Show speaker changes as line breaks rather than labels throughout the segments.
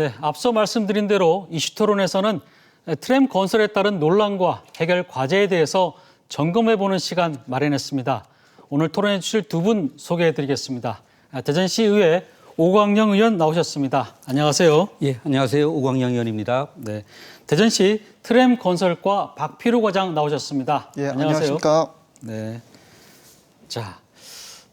네, 앞서 말씀드린 대로 이슈 토론에서는 트램 건설에 따른 논란과 해결 과제에 대해서 점검해보는 시간 마련했습니다. 오늘 토론해 주실 두 분 소개해드리겠습니다. 대전시 의회 오광영 의원 나오셨습니다. 안녕하세요.
예, 안녕하세요. 오광영 의원입니다.
네, 대전시 트램 건설과 박필우 과장 나오셨습니다.
예,
안녕하세요.
안녕하십니까.
네, 자,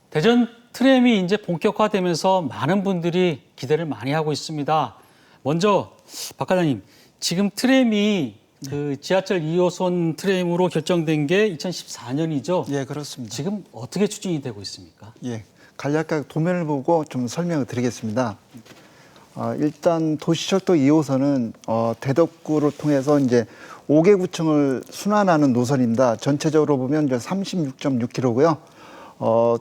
대전 트램이 이제 본격화되면서 많은 분들이 기대를 많이 하고 있습니다. 먼저 박 과장님, 지금 트램이 그 지하철 2호선 트램으로 결정된 게 2014년이죠?
예, 그렇습니다.
지금 어떻게 추진이 되고 있습니까?
예, 간략하게 도면을 보고 좀 설명을 드리겠습니다. 일단 도시철도 2호선은 대덕구를 통해서 이제 5개 구청을 순환하는 노선입니다. 전체적으로 보면 이제 36.6km고요.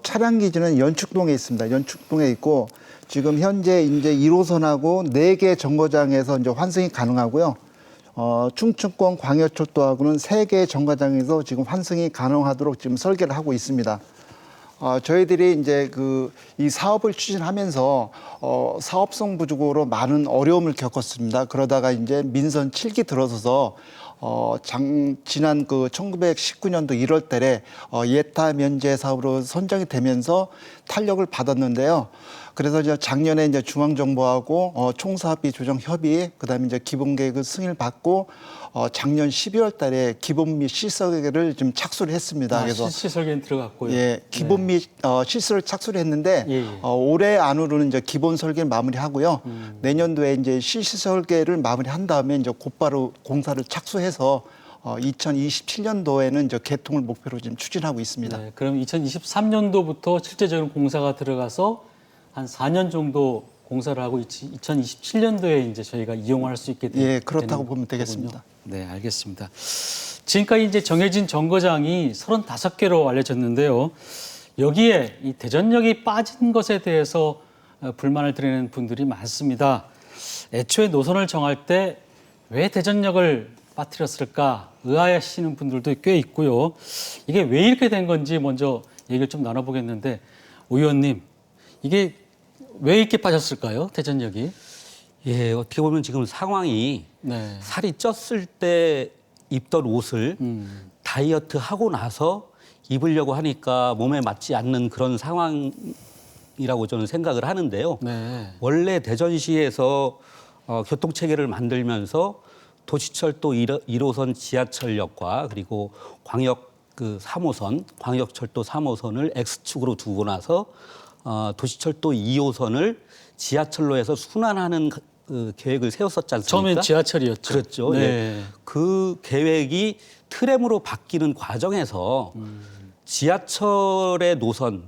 차량 기지는 연축동에 있습니다. 연축동에 있고 지금 현재 이제 1호선하고 4개 정거장에서 이제 환승이 가능하고요. 충청권 광역철도하고는 3개 정거장에서 지금 환승이 가능하도록 지금 설계를 하고 있습니다. 저희들이 이제 이 사업을 추진하면서 사업성 부족으로 많은 어려움을 겪었습니다. 그러다가 이제 민선 7기 들어서서 지난 1919년도 1월 달에 예타 면제 사업으로 선정이 되면서 탄력을 받았는데요. 그래서 이제 작년에 이제 중앙정부하고 총사업비 조정 협의, 그다음에 이제 기본계획을 승인을 받고 작년 12월 달에 기본 및 실설계를 지금 착수를 했습니다.
그래서 실설계는 들어갔고요.
예, 기본 및 실설을 착수를 했는데 올해 안으로는 이제 기본 설계를 마무리하고요. 내년도에 이제 실설계를 마무리한 다음에 이제 곧바로 공사를 착수해서 2027년도에는 이제 개통을 목표로 지금 추진하고 있습니다.
네, 그럼 2023년도부터 실제적으로 공사가 들어가서 한 4년 정도 공사를 하고 2027년도에 이제 저희가 이용할 수 있게 되는
예, 그렇다고 보면 되겠습니다.
네, 알겠습니다. 지금까지 이제 정해진 정거장이 35개로 알려졌는데요. 여기에 이 대전역이 빠진 것에 대해서 불만을 드리는 분들이 많습니다. 애초에 노선을 정할 때 왜 대전역을 빠뜨렸을까 의아해하시는 분들도 꽤 있고요. 이게 왜 이렇게 된 건지 먼저 얘기를 좀 나눠보겠는데 오 의원님, 이게 왜 이렇게 빠졌을까요? 대전역이?
예, 어떻게 보면 지금 상황이
네.
살이 쪘을 때 입던 옷을 다이어트 하고 나서 입으려고 하니까 몸에 맞지 않는 그런 상황이라고 저는 생각을 하는데요.
네.
원래 대전시에서 교통체계를 만들면서 도시철도 1호선 지하철역과 그리고 광역 3호선, 광역철도 3호선을 X축으로 두고 나서 도시철도 2호선을 지하철로 해서 순환하는 계획을 세웠었지 않습니까?
처음엔 지하철이었죠.
그렇죠.
네.
예. 그 계획이 트램으로 바뀌는 과정에서 지하철의 노선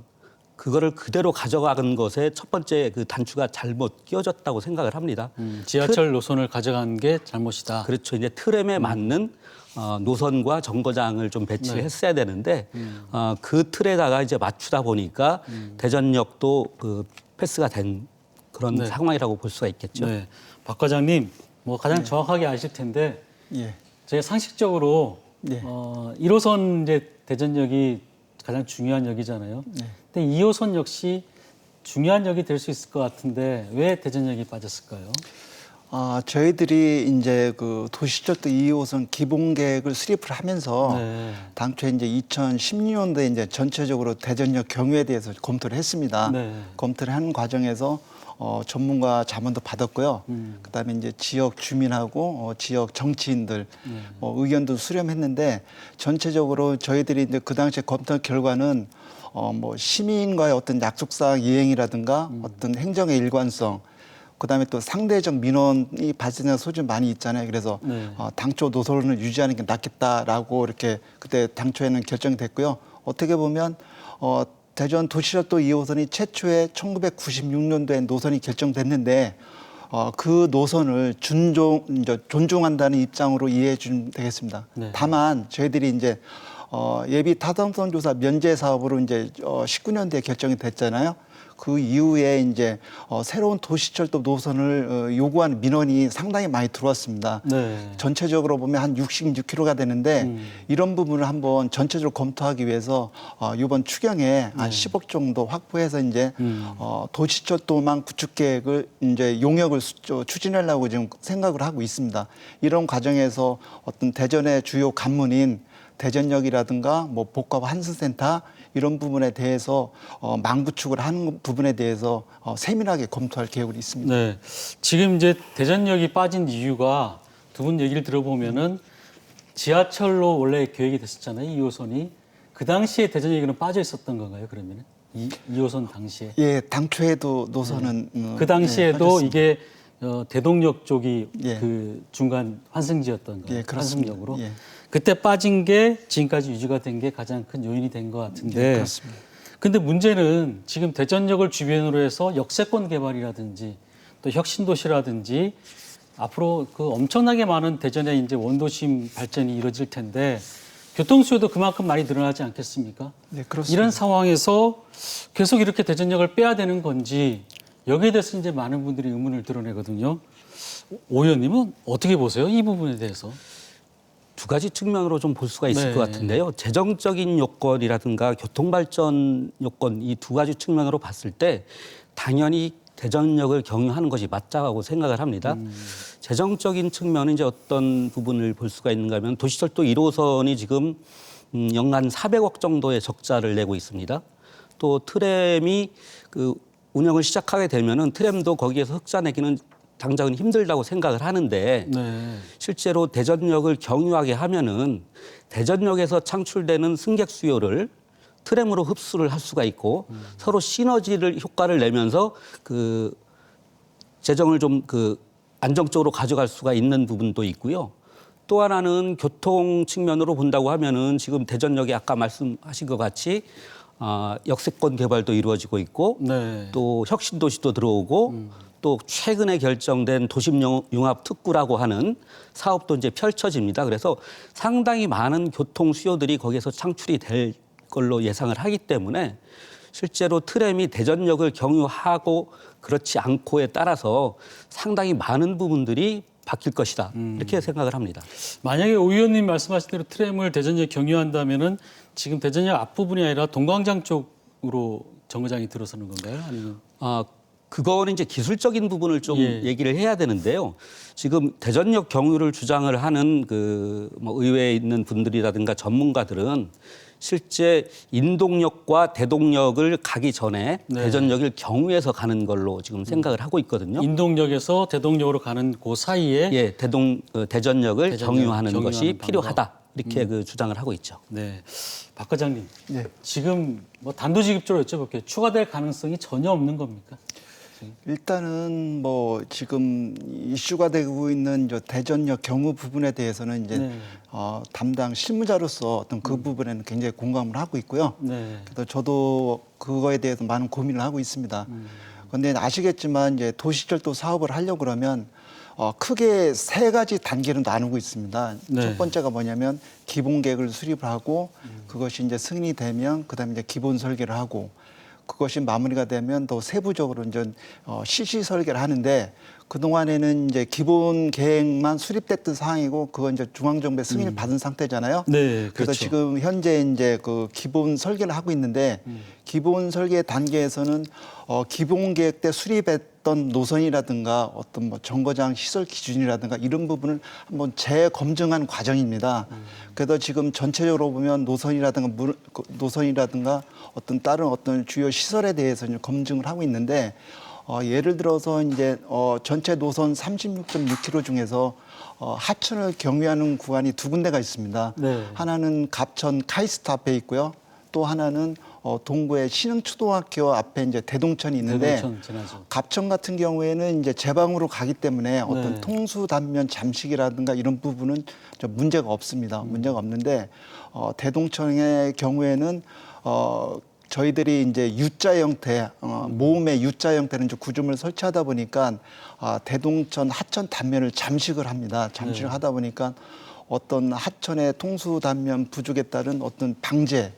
그거를 그대로 가져가는 것에 첫 번째 그 단추가 잘못 끼워졌다고 생각을 합니다.
지하철 노선을 가져간 게 잘못이다.
그렇죠. 이제 트램에 맞는 노선과 정거장을 좀 배치를 했어야 되는데 그 틀에다가 이제 맞추다 보니까 대전역도 패스가 된 그런 상황이라고 볼 수가 있겠죠.
네. 박 과장님, 뭐 가장 정확하게 아실 텐데
예.
제가 상식적으로 1호선 이제 대전역이 가장 중요한 역이잖아요. 근데 2호선 역시 중요한 역이 될 수 있을 것 같은데 왜 대전역이 빠졌을까요?
저희들이 이제 도시철도 2호선 기본 계획을 수립을 하면서 당초에 이제 2016년도에 이제 전체적으로 대전역 경유에 대해서 검토를 했습니다. 검토를 하는 과정에서 전문가 자문도 받았고요. 그다음에 이제 지역 주민하고 지역 정치인들 의견도 수렴했는데 전체적으로 저희들이 이제 그 당시에 검토 결과는 뭐 시민과의 어떤 약속사항 이행이라든가 어떤 행정의 일관성, 그다음에 또 상대적 민원이 발생하는 소지가 많이 있잖아요. 그래서 당초 노선을 유지하는 게 낫겠다라고 이렇게 그때 당초에는 결정이 됐고요. 어떻게 보면 대전 도시철도 2호선이 최초에 1996년도에 노선이 결정됐는데 그 노선을 존중한다는 입장으로 이해해 주면 되겠습니다. 다만 저희들이 이제 예비 타당성 조사 면제 사업으로 이제 19년도에 결정이 됐잖아요. 그 이후에 이제 새로운 도시철도 노선을 요구하는 민원이 상당히 많이 들어왔습니다.
네.
전체적으로 보면 한 66km가 되는데 이런 부분을 한번 전체적으로 검토하기 위해서 이번 추경에 한 10억 정도 확보해서 이제 도시철도망 구축 계획을 이제 용역을 추진하려고 지금 생각을 하고 있습니다. 이런 과정에서 어떤 대전의 주요 관문인 대전역이라든가 뭐 복합 환승센터 이런 부분에 대해서 망구축을 하는 부분에 대해서 세밀하게 검토할 계획이 있습니다.
네. 지금 이제 대전역이 빠진 이유가 두 분 얘기를 들어보면은 지하철로 원래 계획이 됐었잖아요. 2호선이. 그 당시에 대전역에는 빠져 있었던 건가요, 그러면은? 2호선 당시에.
예, 당초에도 노선은
그 당시에도
빠졌습니다.
이게 대동역 쪽이
예.
그 중간 환승지였던 거예요.
예, 그렇습니다.
환승역으로.
예.
그때 빠진 게 지금까지 유지가 된 게 가장 큰 요인이 된 것 같은데.
예, 그렇습니다.
근데 문제는 지금 대전역을 주변으로 해서 역세권 개발이라든지 또 혁신도시라든지 앞으로 그 엄청나게 많은 대전의 이제 원도심 발전이 이루어질 텐데 교통수요도 그만큼 많이 늘어나지 않겠습니까?
네, 그렇습니다.
이런 상황에서 계속 이렇게 대전역을 빼야 되는 건지 여기에 대해서 이제 많은 분들이 의문을 드러내거든요. 오 의원님은 어떻게 보세요? 이 부분에 대해서?
두 가지 측면으로 좀 볼 수가 있을
네.
것 같은데요. 재정적인 요건이라든가 교통발전 요건 이 두 가지 측면으로 봤을 때 당연히 대전역을 경유하는 것이 맞다고 생각을 합니다. 재정적인 측면은 이제 어떤 부분을 볼 수가 있는가 하면 도시철도 1호선이 지금 연간 400억 정도의 적자를 내고 있습니다. 또 트램이 그 운영을 시작하게 되면은 트램도 거기에서 흑자 내기는 당장은 힘들다고 생각을 하는데
네.
실제로 대전역을 경유하게 하면은 대전역에서 창출되는 승객 수요를 트램으로 흡수를 할 수가 있고 서로 시너지를 효과를 내면서 그 재정을 좀 그 안정적으로 가져갈 수가 있는 부분도 있고요. 또 하나는 교통 측면으로 본다고 하면은 지금 대전역에 아까 말씀하신 것 같이 역세권 개발도 이루어지고 있고
네.
또 혁신도시도 들어오고 또 최근에 결정된 도심융합특구라고 하는 사업도 이제 펼쳐집니다. 그래서 상당히 많은 교통 수요들이 거기에서 창출이 될 걸로 예상을 하기 때문에 실제로 트램이 대전역을 경유하고 그렇지 않고에 따라서 상당히 많은 부분들이 바뀔 것이다. 이렇게 생각을 합니다.
만약에 오 의원님 말씀하신 대로 트램을 대전역에 경유한다면은 지금 대전역 앞부분이 아니라 동광장 쪽으로 정거장이 들어서는 건가요? 아니면?
그거는 이제 기술적인 부분을 좀
예.
얘기를 해야 되는데요. 지금 대전역 경유를 주장을 하는 그 뭐 의회에 있는 분들이라든가 전문가들은 실제 인동역과 대동역을 가기 전에
네.
대전역을 경유해서 가는 걸로 지금 생각을 하고 있거든요.
인동역에서 대동역으로 가는 그 사이에
예, 대전역을 경유하는 것이
경유하는
필요하다. 이렇게 그 주장을 하고 있죠.
네. 박 과장님.
네.
지금 뭐 단도직입적으로 여쭤볼게요. 추가될 가능성이 전혀 없는 겁니까?
일단은 뭐 지금 이슈가 되고 있는 저 대전역 경우 부분에 대해서는 이제
네.
담당 실무자로서 어떤 그 부분에는 굉장히 공감을 하고 있고요.
네.
그래서 저도 그거에 대해서 많은 고민을 하고 있습니다. 그런데 아시겠지만 이제 도시철도 사업을 하려고 그러면 크게 세 가지 단계로 나누고 있습니다.
네.
첫 번째가 뭐냐면 기본 계획을 수립을 하고 그것이 이제 승인이 되면 그다음에 이제 기본 설계를 하고 그것이 마무리가 되면 더 세부적으로 이제 실시 설계를 하는데 그 동안에는 이제 기본 계획만 수립됐던 상황이고 그건 이제 중앙정부의 승인을 받은 상태잖아요.
네,
그래서
그렇죠.
지금 현재 이제 그 기본 설계를 하고 있는데 기본 설계 단계에서는 기본 계획 때 수립했던 노선이라든가 어떤 뭐 정거장 시설 기준이라든가 이런 부분을 한번 재검증한 과정입니다. 그래서 지금 전체적으로 보면 노선이라든가 어떤 다른 어떤 주요 시설에 대해서 이제 검증을 하고 있는데 예를 들어서 이제 전체 노선 36.6km 중에서 하천을 경유하는 구간이 두 군데가 있습니다.
네.
하나는 갑천 카이스트 앞에 있고요. 또 하나는 동구의 신흥초등학교 앞에 이제 대동천이 있는데
대동천 지나죠.
갑천 같은 경우에는 이제 제방으로 가기 때문에 어떤
네.
통수 단면 잠식이라든가 이런 부분은 좀 문제가 없습니다. 문제가 없는데 대동천의 경우에는 저희들이 이제 U자 형태, 모음의 U자 형태는 이제 구조물을 설치하다 보니까 대동천 하천 단면을 잠식을 합니다. 잠식을 하다 보니까 어떤 하천의 통수 단면 부족에 따른 어떤 방제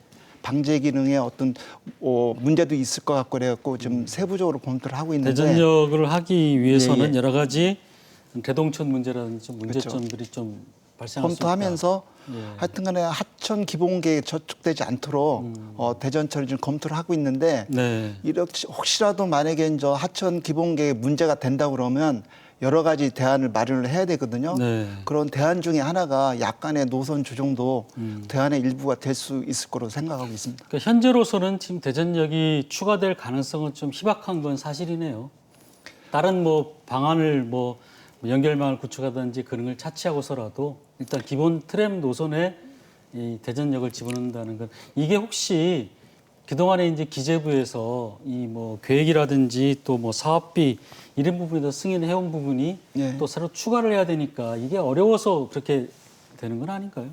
기능에 어떤 문제도 있을 것 같고 그래갖고 지금 세부적으로 검토를 하고 있는데
대전역을 하기 위해서는
예, 예.
여러 가지 대동천 문제라든지 좀 문제점들이 좀 발생할 수 있다.
검토하면서
예.
하여튼간에 하천 기본계획에 저촉되지 않도록 대전철이 지금 검토를 하고 있는데
네.
이렇게 혹시라도 만약에 이제 하천 기본계획에 문제가 된다 그러면 여러 가지 대안을 마련을 해야 되거든요.
네.
그런 대안 중에 하나가 약간의 노선 조정도 대안의 일부가 될 수 있을 거로 생각하고 있습니다.
그러니까 현재로서는 지금 대전역이 추가될 가능성은 좀 희박한 건 사실이네요. 다른 뭐 방안을 뭐 연결망을 구축하든지 그런 걸 차치하고서라도 일단 기본 트램 노선에 이 대전역을 집어넣는다는 건 이게 혹시 그동안에 이제 기재부에서 이 뭐 계획이라든지 또 뭐 사업비 이런 부분에서 승인해온 부분이
예.
또 새로 추가를 해야 되니까 이게 어려워서 그렇게 되는 건 아닌가요?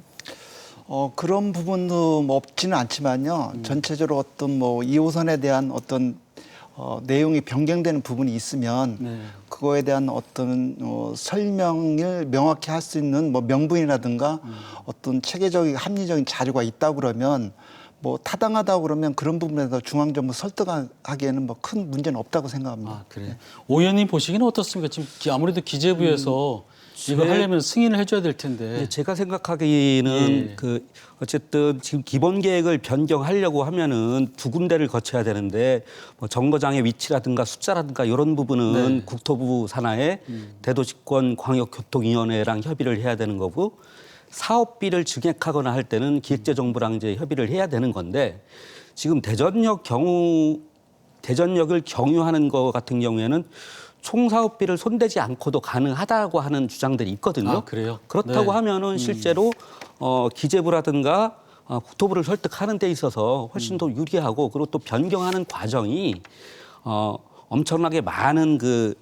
그런 부분도 뭐 없지는 않지만요. 전체적으로 어떤 뭐 2호선에 대한 어떤 내용이 변경되는 부분이 있으면
네.
그거에 대한 어떤 설명을 명확히 할 수 있는 뭐 명분이라든가 어떤 체계적인 합리적인 자료가 있다 그러면 뭐 타당하다고 그러면 그런 부분에서 중앙정부 설득하기에는 뭐 큰 문제는 없다고 생각합니다.
아, 그래요. 오 의원님 보시기는 어떻습니까? 지금 아무래도 기재부에서 이거 하려면 승인을 해줘야 될 텐데.
제가 생각하기에는
예.
그 어쨌든 지금 기본 계획을 변경하려고 하면은 두 군데를 거쳐야 되는데 뭐 정거장의 위치라든가 숫자라든가 이런 부분은
네.
국토부 산하에 대도시권 광역교통위원회랑 협의를 해야 되는 거고 사업비를 증액하거나 할 때는 기획재정부랑 이제 협의를 해야 되는 건데 지금 대전역을 경유하는 거 같은 경우에는 총 사업비를 손대지 않고도 가능하다고 하는 주장들이 있거든요.
아, 그래요?
그렇다고
네.
하면은 실제로 기재부라든가 국토부를 설득하는 데 있어서 훨씬 더 유리하고 그리고 또 변경하는 과정이 엄청나게 많은 그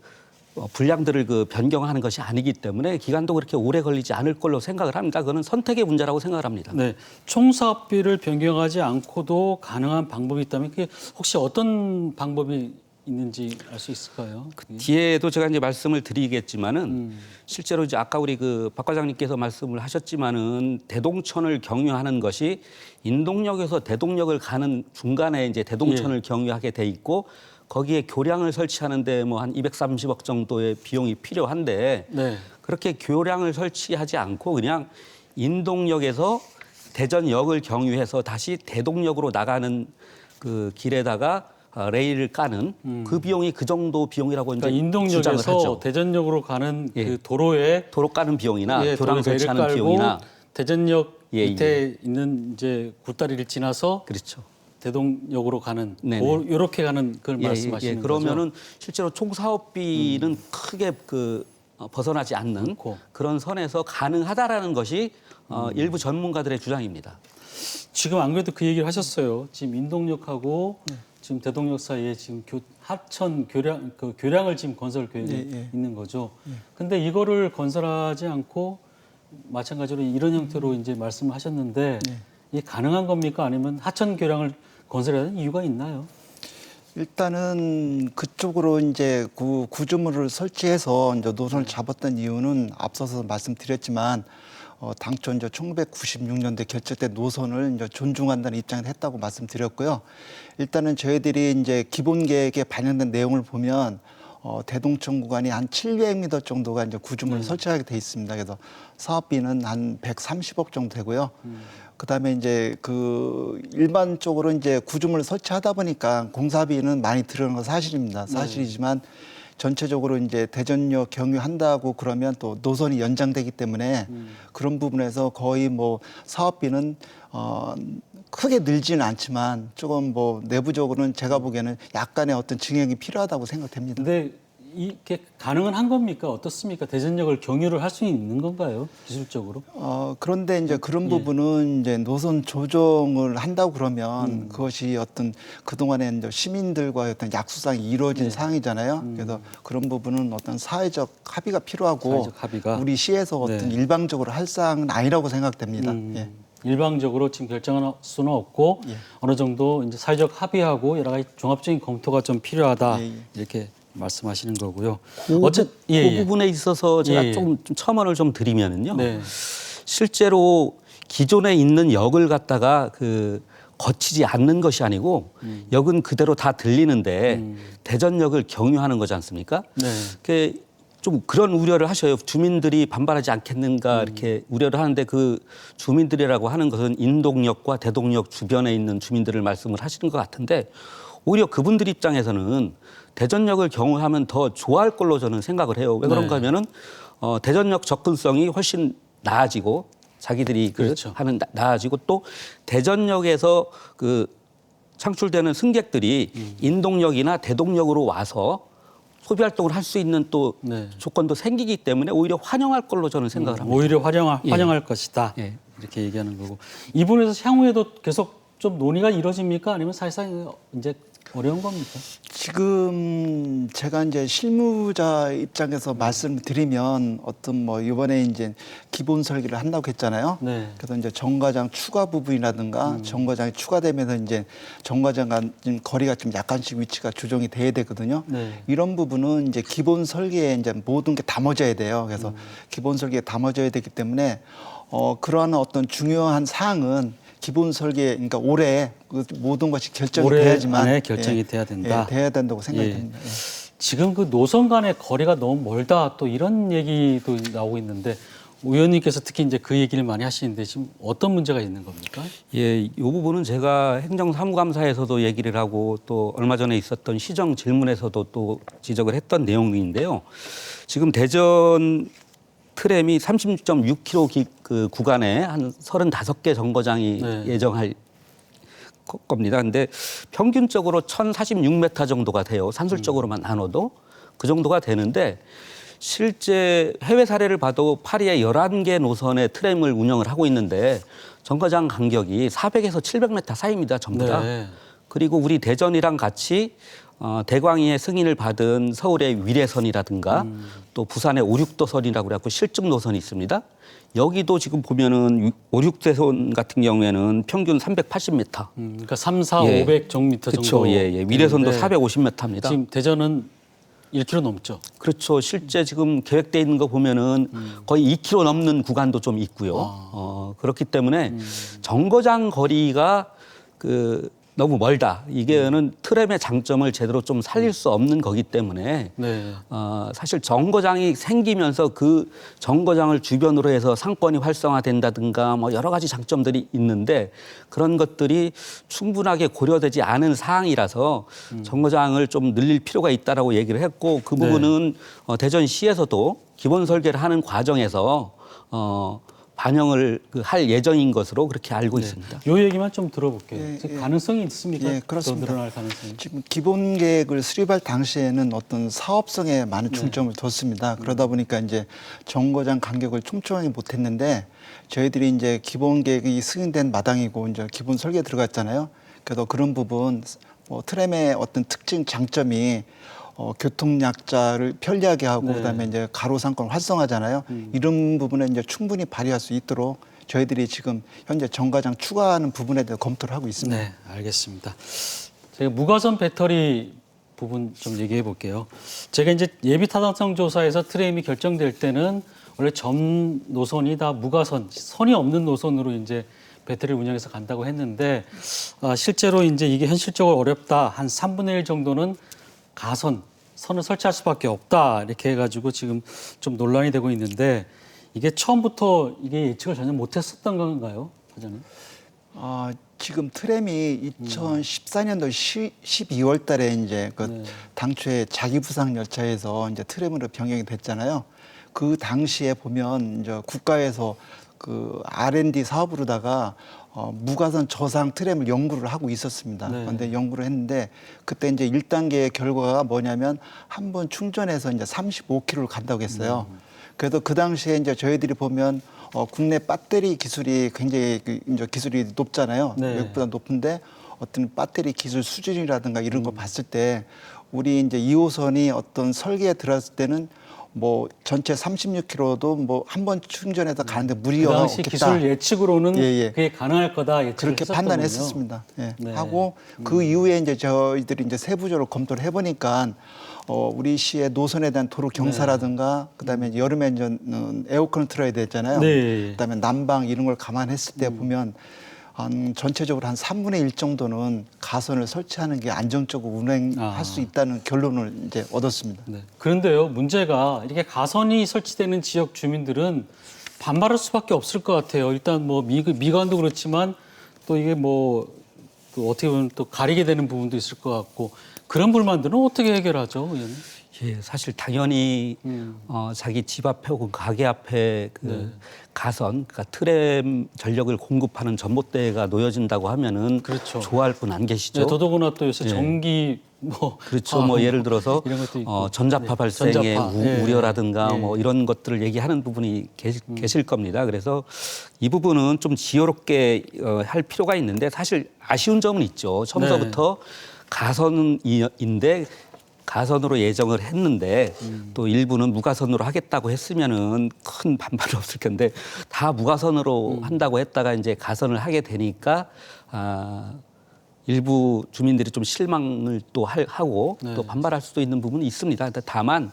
분량들을 그 변경하는 것이 아니기 때문에 기간도 그렇게 오래 걸리지 않을 걸로 생각을 합니다. 그거는 선택의 문제라고 생각을 합니다.
네, 총사업비를 변경하지 않고도 가능한 방법이 있다면 그게 혹시 어떤 방법이 있는지 알 수 있을까요?
뒤에도 제가 이제 말씀을 드리겠지만은 실제로 이제 아까 우리 그 박 과장님께서 말씀을 하셨지만은 대동천을 경유하는 것이 인동역에서 대동역을 가는 중간에 이제 대동천을 경유하게 돼 있고 거기에 교량을 설치하는데 뭐 한 230억 정도의 비용이 필요한데
네.
그렇게 교량을 설치하지 않고 그냥 인동역에서 대전역을 경유해서 다시 대동역으로 나가는 그 길에다가 레일을 까는 그 비용이 그 정도 비용이라고 이제
그러니까
주장을
인동역에서
하죠.
대전역으로 가는
예.
그 도로에
도로 까는 비용이나
예,
교량
도로에 레일을
설치하는
깔고
비용이나
대전역
예,
밑에 있는 이제 굴다리를 지나서
그렇죠.
대동역으로 가는
네네.
이렇게 가는 그걸
예,
말씀하시는
그러면은 실제로 총 사업비는 크게 벗어나지 않는
않고.
그런 선에서 가능하다라는 것이 일부 전문가들의 주장입니다.
지금 안 그래도 그 얘기를 하셨어요. 지금 인동역하고 지금 대동역 사이에 지금 하천 교량을 지금 건설 계획이 있는 거죠. 근데 이거를 건설하지 않고 마찬가지로 이런 형태로 이제 말씀을 하셨는데 이게 가능한 겁니까? 아니면 하천 교량을 건설해야 하는 이유가 있나요?
일단은 그쪽으로 이제 구조물을 설치해서 이제 노선을 잡았던 이유는 앞서서 말씀드렸지만 당초 이제 1996년도에 결정된 노선을 이제 존중한다는 입장을 했다고 말씀드렸고요. 일단은 저희들이 이제 기본 계획에 반영된 내용을 보면 대동천 구간이 한 700m 정도가 이제 구조물을 설치하게 돼 있습니다. 그래서 사업비는 한 130억 정도 되고요. 그다음에 이제 그 일반적으로 이제 구조물을 설치하다 보니까 공사비는 많이 들어가는 건 사실입니다. 사실이지만 전체적으로 이제 대전역 경유한다고 그러면 또 노선이 연장되기 때문에 그런 부분에서 거의 뭐 사업비는 크게 늘지는 않지만 조금 뭐 내부적으로는 제가 보기에는 약간의 어떤 증액이 필요하다고 생각됩니다.
근데 이게 가능은 한 겁니까? 어떻습니까? 대전역을 경유를 할 수 있는 건가요? 기술적으로?
그런데 이제 그런 부분은 이제 노선 조정을 한다고 그러면 그것이 어떤 그동안에 이제 시민들과의 어떤 약속상이 이루어진 사항이잖아요. 그래서 그런 부분은 어떤 사회적 합의가 필요하고
사회적 합의가?
우리 시에서 어떤 일방적으로 할 사항은 아니라고 생각됩니다. 예.
일방적으로 지금 결정할 수는 없고 어느 정도 이제 사회적 합의하고 여러 가지 종합적인 검토가 좀 필요하다 이렇게 말씀하시는 거고요.
그 부분에 있어서 제가 좀 첨언을 좀 드리면은요.
네.
실제로 기존에 있는 역을 갖다가 거치지 않는 것이 아니고 역은 그대로 다 들리는데 대전역을 경유하는 거지 않습니까?
네.
좀 그런 우려를 하셔요. 주민들이 반발하지 않겠는가 이렇게 우려를 하는데 그 주민들이라고 하는 것은 인동역과 대동역 주변에 있는 주민들을 말씀을 하시는 것 같은데 오히려 그분들 입장에서는 대전역을 경유하면 더 좋아할 걸로 저는 생각을 해요. 왜 그런가 하면은 대전역 접근성이 훨씬 나아지고 자기들이
그렇죠.
하는 나아지고 또 대전역에서 창출되는 승객들이 인동역이나 대동역으로 와서 소비 활동을 할 수 있는 또
네.
조건도 생기기 때문에 오히려 환영할 걸로 저는 생각을 합니다.
오히려 환영할 것이다.
예.
이렇게 얘기하는 거고. 이 부분에서 향후에도 계속 좀 논의가 이루어집니까? 아니면 사실상 이제 어려운 겁니까?
지금 제가 이제 실무자 입장에서 말씀드리면 어떤 뭐 이번에 이제 기본 설계를 한다고 했잖아요.
네.
그래서 이제 정거장 추가 부분이라든가 정거장이 추가되면서 이제 정거장과 좀 거리가 좀 약간씩 위치가 조정이 돼야 되거든요.
네.
이런 부분은 이제 기본 설계에 이제 모든 게 담아져야 돼요. 그래서 기본 설계에 담아져야 되기 때문에 그러한 어떤 중요한 사항은 기본 설계, 그러니까 올해 그 모든 것이 결정이
올해
돼야지만
안에 결정이 돼야 된다.
돼야 된다고 생각이
예.
듭니다. 예.
지금 그 노선 간의 거리가 너무 멀다 또 이런 얘기도 나오고 있는데 의원님께서 특히 이제 그 얘기를 많이 하시는데 지금 어떤 문제가 있는 겁니까?
예, 이 부분은 제가 행정사무감사에서도 얘기를 하고 또 얼마 전에 있었던 시정 질문에서도 또 지적을 했던 내용인데요. 지금 대전 트램이 36.6km 그 구간에 한 35개 정거장이
네.
예정할 겁니다. 근데 평균적으로 1,046m 정도가 돼요. 산술적으로만 나눠도 그 정도가 되는데 실제 해외 사례를 봐도 파리에 11개 노선의 트램을 운영을 하고 있는데 정거장 간격이 400에서 700m 사이입니다. 전부 다.
네.
그리고 우리 대전이랑 같이 대광위의 승인을 받은 서울의 위례선이라든가 또 부산의 5, 6도선이라고 그래갖고 실증 노선이 있습니다. 여기도 지금 보면은 5, 6대선 같은 경우에는 평균 380m.
그러니까 3, 4,
예.
500제곱미터 정도.
그렇죠. 예, 예. 위례선도
되는데
450m입니다.
지금 대전은 1km 넘죠.
그렇죠. 실제 지금 계획돼 있는 거 보면은 거의 2km 넘는 구간도 좀 있고요. 그렇기 때문에 정거장 거리가 너무 멀다. 이게는 트램의 장점을 제대로 좀 살릴 수 없는 거기 때문에
네.
사실 정거장이 생기면서 그 정거장을 주변으로 해서 상권이 활성화된다든가 뭐 여러 가지 장점들이 있는데 그런 것들이 충분하게 고려되지 않은 사항이라서 정거장을 좀 늘릴 필요가 있다라고 얘기를 했고 그 부분은 대전시에서도 기본 설계를 하는 과정에서 반영을 할 예정인 것으로 그렇게 알고 있습니다.
요 얘기만 좀 들어볼게요.
예,
지금
예.
가능성이 있습니까?
예, 그렇습니다.
더 늘어날 가능성이.
지금 기본 계획을 수립할 당시에는 어떤 사업성에 많은 중점을 뒀습니다. 그러다 보니까 이제 정거장 간격을 촘촘하게 못했는데 저희들이 이제 기본 계획이 승인된 마당이고 이제 기본 설계 들어갔잖아요. 그래서 그런 부분 트램의 어떤 특징 장점이 교통약자를 편리하게 하고
네.
그다음에 이제 가로 상권 활성화잖아요. 이런 부분에 이제 충분히 발휘할 수 있도록 저희들이 지금 현재 정거장 추가하는 부분에 대해 검토를 하고 있습니다.
네, 알겠습니다. 제가 무가선 배터리 부분 좀 얘기해 볼게요. 제가 이제 예비 타당성 조사에서 트램이 결정될 때는 원래 전 노선이 다 무가선, 선이 없는 노선으로 이제 배터리를 운영해서 간다고 했는데 실제로 이제 이게 현실적으로 어렵다. 한 3분의 1 정도는 선을 설치할 수밖에 없다. 이렇게 해가지고 지금 좀 논란이 되고 있는데 이게 처음부터 이게 예측을 전혀 못했었던 건가요, 사장님?
지금 트램이 2014년도 12월 달에 이제
네.
당초에 자기부상 열차에서 이제 트램으로 변경이 됐잖아요. 그 당시에 보면 이제 국가에서 그 R&D 사업으로다가 무가선 저상 트램을 연구를 하고 있었습니다.
네.
그런데 연구를 했는데 그때 이제 1단계 결과가 뭐냐면 한 번 충전해서 이제 35km를 간다고 했어요. 그래서 그 당시에 이제 저희들이 보면 국내 배터리 기술이 굉장히 이제 기술이 높잖아요.
네.
외국보다 높은데 어떤 배터리 기술 수준이라든가 이런 거 봤을 때 우리 이제 2호선이 어떤 설계에 들어갔을 때는 뭐 전체 36km도 뭐 한 번 충전해서 가는데
그
무리가
당시
없겠다.
기술 예측으로는
예, 예.
그게 가능할 거다 예측을
그렇게
했었거든요.
판단했었습니다. 예.
네.
하고 그 이후에 이제 저희들이 이제 세부적으로 검토를 해보니까 우리 시의 노선에 대한 도로 경사라든가 그다음에 여름에 이제 에어컨을 틀어야 되잖아요.
네.
그다음에 난방 이런 걸 감안했을 때 보면 전체적으로 한 3분의 1 정도는 가선을 설치하는 게 안정적으로 운행할 수 있다는 결론을 이제 얻었습니다.
네. 그런데요, 문제가 이렇게 가선이 설치되는 지역 주민들은 반발할 수밖에 없을 것 같아요. 일단 뭐 미관도 그렇지만 또 이게 뭐 또 어떻게 보면 또 가리게 되는 부분도 있을 것 같고 그런 불만들은 어떻게 해결하죠, 의원님?
예, 사실 당연히 자기 집 앞에 혹은 가게 앞에 그 가선, 그러니까 트램 전력을 공급하는 전봇대가 놓여진다고 하면은
그렇죠.
좋아할 분 안 계시죠.
네, 더더구나 또 요새
예.
전기 뭐
그렇죠. 뭐 예를 들어서
이런 것도 있고.
전자파
네,
발생의
전자파. 예.
우려라든가
예.
뭐 이런 것들을 얘기하는 부분이 계실 겁니다. 그래서 이 부분은 좀 지혜롭게 할 필요가 있는데 사실 아쉬운 점은 있죠. 처음서부터 가선인데 가선으로 예정을 했는데 또 일부는 무가선으로 하겠다고 했으면은 큰 반발이 없을 텐데 다 무가선으로 한다고 했다가 이제 가선을 하게 되니까 일부 주민들이 좀 실망을 또 하고 또 반발할 수도 있는 부분이 있습니다. 근데 다만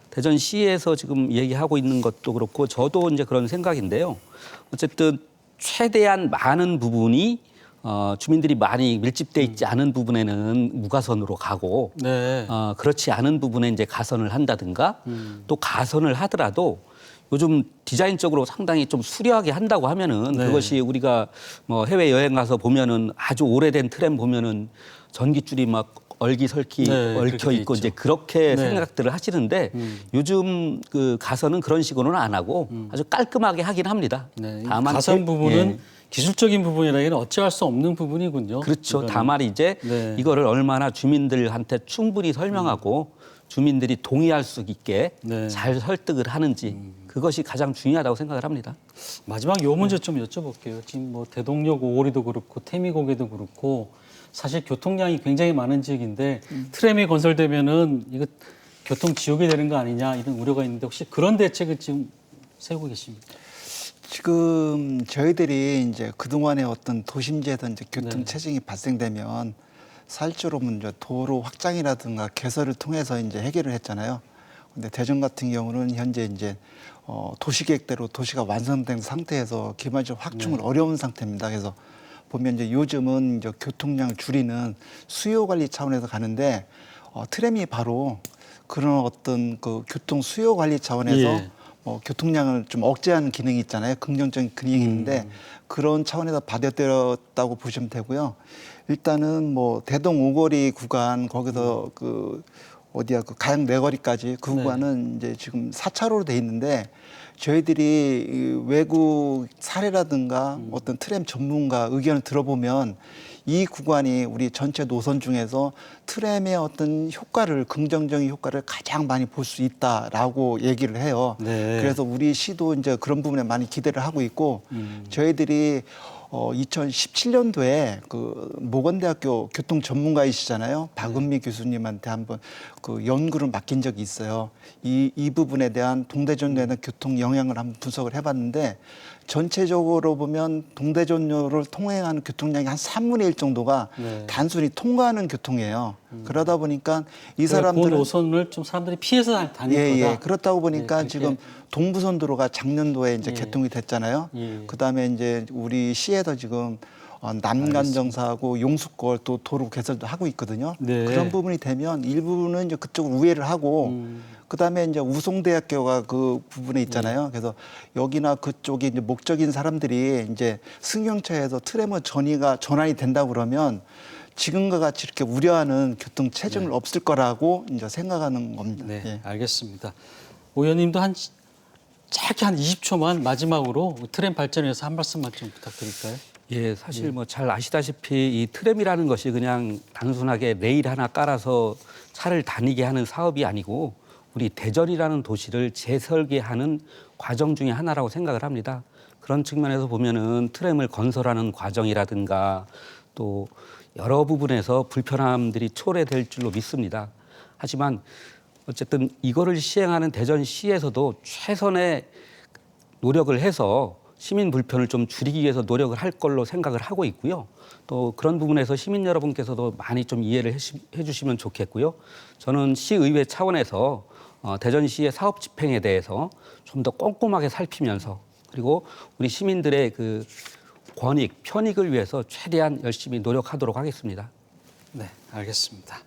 대전시에서 지금 얘기하고 있는 것도 그렇고 저도 이제 그런 생각인데요. 어쨌든 최대한 많은 부분이 주민들이 많이 밀집돼 있지 않은 부분에는 무가선으로 가고
네.
그렇지 않은 부분에 이제 가선을 한다든가 또 가선을 하더라도 요즘 디자인적으로 상당히 좀 수려하게 한다고 하면은
네.
그것이 우리가 뭐 해외 여행 가서 보면은 아주 오래된 트램 보면은 전깃줄이 막 얼기설기
네, 그렇게
얽혀
돼
있고
있죠.
이제 그렇게
네.
생각들을 하시는데 요즘 그 가선은 그런 식으로는 안 하고 아주 깔끔하게 하긴 합니다.
네.
다만
가선
이제,
부분은
예.
기술적인 부분이라기는 어찌할 수 없는 부분이군요.
그렇죠.
이거는.
다만 이제
네.
이거를 얼마나 주민들한테 충분히 설명하고 주민들이 동의할 수 있게
네.
잘 설득을 하는지 그것이 가장 중요하다고 생각을 합니다.
마지막 요 문제 좀 여쭤볼게요. 지금 뭐 대동역 오거리도 그렇고 태미고개도 그렇고 사실 교통량이 굉장히 많은 지역인데 트램이 건설되면은 이거 교통 지옥이 되는 거 아니냐 이런 우려가 있는데 혹시 그런 대책을 지금 세우고 계십니까?
지금 저희들이 이제 그동안에 어떤 도심지에서 이제 교통 체증이 발생되면 사실적으로 이제 도로 확장이라든가 개설을 통해서 이제 해결을 했잖아요. 근데 대전 같은 경우는 현재 이제 도시계획대로 도시가 완성된 상태에서 기반적으로 확충을 어려운 상태입니다. 그래서 보면 이제 요즘은 이제 교통량을 줄이는 수요 관리 차원에서 가는데 트램이 바로 그런 어떤 그 교통 수요 관리 차원에서
예.
교통량을 좀 억제하는 기능이 있잖아요. 긍정적인 기능이 있는데 그런 차원에서 받아들였다고 보시면 되고요. 일단은 뭐 대동 오거리 구간 거기서 그 어디야 그 가양 내거리까지 그 구간은 이제 지금 4차로로 돼 있는데 저희들이 이 외국 사례라든가 어떤 트램 전문가 의견을 들어보면 이 구간이 우리 전체 노선 중에서 트램의 어떤 효과를 긍정적인 효과를 가장 많이 볼 수 있다라고 얘기를 해요.
네.
그래서 우리 시도 이제 그런 부분에 많이 기대를 하고 있고 저희들이 2017년도에 그 모건대학교 교통 전문가이시잖아요. 박은미 교수님한테 한번 그 연구를 맡긴 적이 있어요. 이 부분에 대한 동대전로에 대한 교통 영향을 한번 분석을 해봤는데 전체적으로 보면 동대전로를 통행하는 교통량이 한 3분의 1 정도가 단순히 통과하는 교통이에요. 그러다 보니까 이
그
사람들은
노선을 좀 사람들이 피해서 다닐 거다.
그렇다고 보니까
그렇게.
지금 동부선도로가 작년도에 이제 개통이 됐잖아요.
예.
그다음에 이제 우리 시에서 지금 남간정사하고 용수골 또 도로 개설도 하고 있거든요.
네.
그런 부분이 되면 일부는 이제 그쪽으로 우회를 하고 그다음에 이제 우송대학교가 그 부분에 있잖아요. 그래서 여기나 그쪽이 이제 목적인 사람들이 이제 승용차에서 트램의 전환이 된다고 그러면 지금과 같이 이렇게 우려하는 교통 체증을 없을 거라고 이제 생각하는 겁니다.
네,
예.
알겠습니다. 오 의원님도 짧게 한 20초만 마지막으로 트램 발전에 대해서 한 말씀만 좀 부탁드릴까요?
예, 사실 뭐 잘 아시다시피 이 트램이라는 것이 그냥 단순하게 레일 하나 깔아서 차를 다니게 하는 사업이 아니고 우리 대전이라는 도시를 재설계하는 과정 중에 하나라고 생각을 합니다. 그런 측면에서 보면은 트램을 건설하는 과정이라든가 또 여러 부분에서 불편함들이 초래될 줄로 믿습니다. 하지만 어쨌든 이거를 시행하는 대전시에서도 최선의 노력을 해서 시민 불편을 좀 줄이기 위해서 노력을 할 걸로 생각을 하고 있고요. 또 그런 부분에서 시민 여러분께서도 많이 좀 이해를 해주시면 좋겠고요. 저는 시의회 차원에서 대전시의 사업 집행에 대해서 좀 더 꼼꼼하게 살피면서 그리고 우리 시민들의 그 권익, 편익을 위해서 최대한 열심히 노력하도록 하겠습니다.
네, 알겠습니다.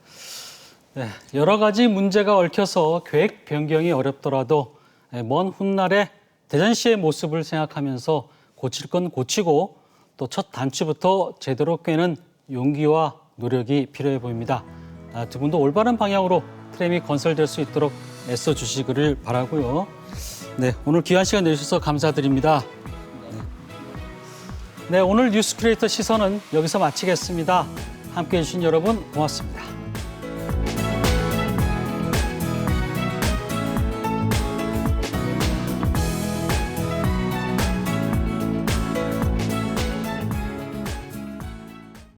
네, 여러 가지 문제가 얽혀서 계획 변경이 어렵더라도 먼 훗날에 대전시의 모습을 생각하면서 고칠 건 고치고 또 첫 단추부터 제대로 꿰는 용기와 노력이 필요해 보입니다. 두 분도 올바른 방향으로 트램이 건설될 수 있도록 애써 주시기를 바라고요. 네, 오늘 귀한 시간 내주셔서 감사드립니다. 네, 오늘 뉴스 크리에이터 시선은 여기서 마치겠습니다. 함께해 주신 여러분 고맙습니다.